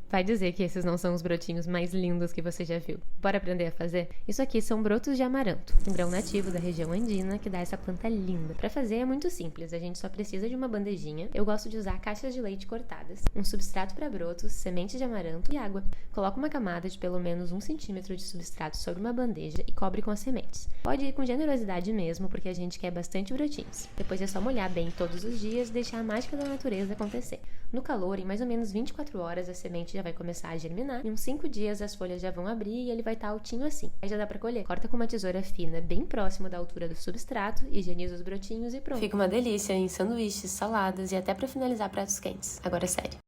Vai dizer que esses não são os brotinhos mais lindos que você já viu. Bora aprender a fazer? Isso aqui são brotos de amaranto, um grão nativo da região andina que dá essa planta linda. Pra fazer é muito simples, a gente só precisa de uma bandejinha. Eu gosto de usar caixas de leite cortadas, um substrato para brotos, sementes de amaranto e água. Coloca uma camada de pelo menos 1 centímetro de substrato sobre uma bandeja e cobre com as sementes. Pode ir com generosidade mesmo, porque a gente quer bastante brotinhos. Depois é só molhar bem todos os dias e deixar a mágica da natureza acontecer. No calor, em mais ou menos 24 horas, a semente já vai começar a germinar. Em uns 5 dias, as folhas já vão abrir e ele vai estar altinho assim. Aí já dá pra colher. Corta com uma tesoura fina, bem próximo da altura do substrato, higieniza os brotinhos e pronto. Fica uma delícia em sanduíches, saladas e até pra finalizar pratos quentes. Agora, sério.